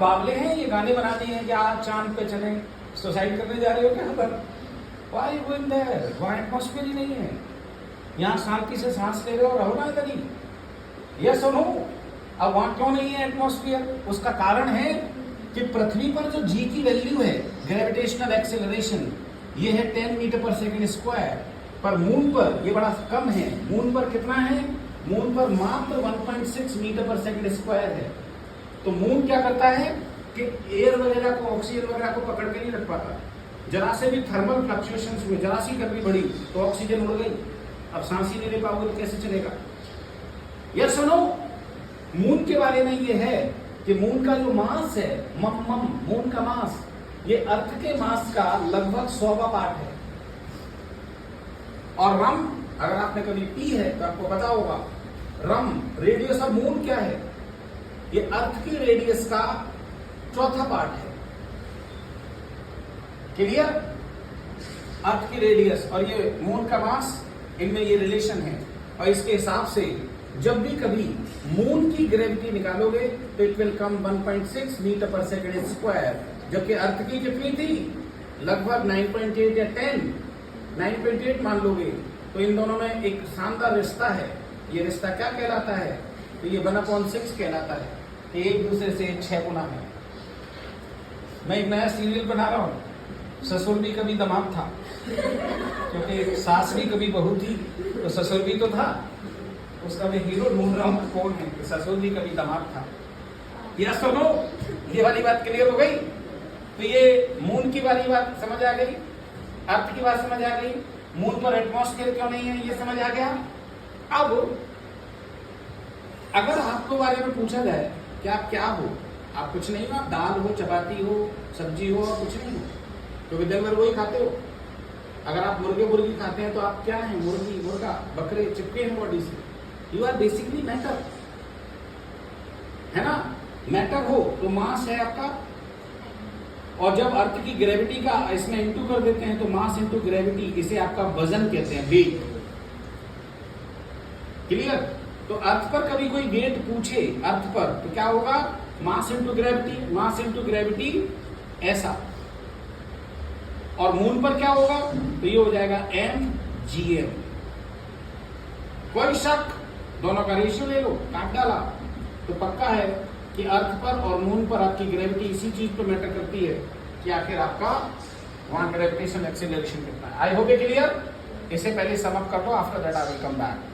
बावले हैं ये गाने बना दिए हैं कि आज चांद पे चलें, सुसाइड करने जा रहे हो क्या पर? Why going there? वहाँ एटमॉस्फेयर ही नहीं है। यहाँ शांति से सांस ले रहे हो, रहो ना इधर ही। यस और नो? अब वहाँ क्यों नहीं है एटमॉस्फेयर? उसका कारण है कि पृथ्वी पर जो जी की वैल्यू है, ग्रेविटेशनल एक्सेलरेशन, ये है 10 मीटर पर सेकेंड स्क्वायर। पर मून पर ये बड़ा कम है। मून पर कितना है? मून पर मात्र 1.6 मीटर पर सेकेंड स्क्वायर है। तो मून क्या करता है कि एयर वगैरह को, ऑक्सीजन वगैरह को पकड़ के नहीं रख पाता। जरा से भी थर्मल फ्लक्चुएशंस हुए, जरा सी गर्मी बढ़ी तो ऑक्सीजन उड़ गई, अब सांस ही नहीं ले पाओगे तो कैसे चलेगा? यस सुनो, मून के बारे में ये है कि मून का जो मास है, मून का मास, ये अर्थ के मास का लगभग 100वां पार्ट है। और रम, अगर आपने कभी पी है तो आपको पता होगा, रम रेडियस ऑफ मून क्या है? ये अर्थ की रेडियस का 4था पार्ट है। क्लियर? अर्थ की रेडियस और ये मून का मास, इनमें ये रिलेशन है। और इसके हिसाब से जब भी कभी मून की ग्रेविटी निकालोगे तो इट विल कम 1.6 मीटर पर सेकेंड स्क्वायर, जबकि अर्थ की कितनी थी? लगभग 9.8 या 10, 9.8 मान लोगे। तो इन दोनों में एक शानदार रिश्ता है। ये रिश्ता क्या कहलाता है? तो ये 1/6 कहलाता है। एक दूसरे से 6 गुना है। मैं एक नया सीरियल बना रहा हूँ, ससुर भी कभी दमाद था, क्योंकि सास भी कभी बहू थी तो ससुर भी तो था। उसका मैं हीरो ढूंढ रहा हूँ कौन है, कि ससुर भी कभी दमाद था। यस और नो? ये वाली बात क्लियर हो गई? तो ये मून की वाली बात समझ आ गई, अर्थ की बात समझ आ गई, मून पर एटमॉस्फेयर क्यों नहीं है ये समझ आ गया। अब अगर आपको बारे में पूछा जाए कि आप क्या हो, आप कुछ नहीं हो, आप दाल हो, चपाती हो, सब्जी हो, और कुछ नहीं हो, क्योंकि दिन भर वही खाते हो। अगर आप मुर्गी खाते हैं तो आप क्या हैं? मुर्गी, मुर्गा, बकरे चिपके हैं बॉडी से। यू आर बेसिकली मैटर, है ना? मैटर हो तो मास है आपका। और जब अर्थ की ग्रेविटी का इसमें इंटू कर देते हैं तो मास इंटू ग्रेविटी, इसे आपका वजन कहते हैं, वेट। क्लियर? तो अर्थ पर कभी कोई वेट पूछे अर्थ पर तो क्या होगा? Mass into gravity, mass into gravity, ऐसा। और मून पर क्या होगा? तो ये हो जाएगा mgm। कोई शक? दोनों का रेशियो ले लो, काट डाला तो पक्का है कि अर्थ पर और मून पर आपकी ग्रेविटी इसी चीज पर मैटर करती है कि आखिर आपका वहां ग्रेविटेशन एक्सेलरेशन कितना है। आई होप ये क्लियर? इसे पहले सम अप कर दो, after that I will come back.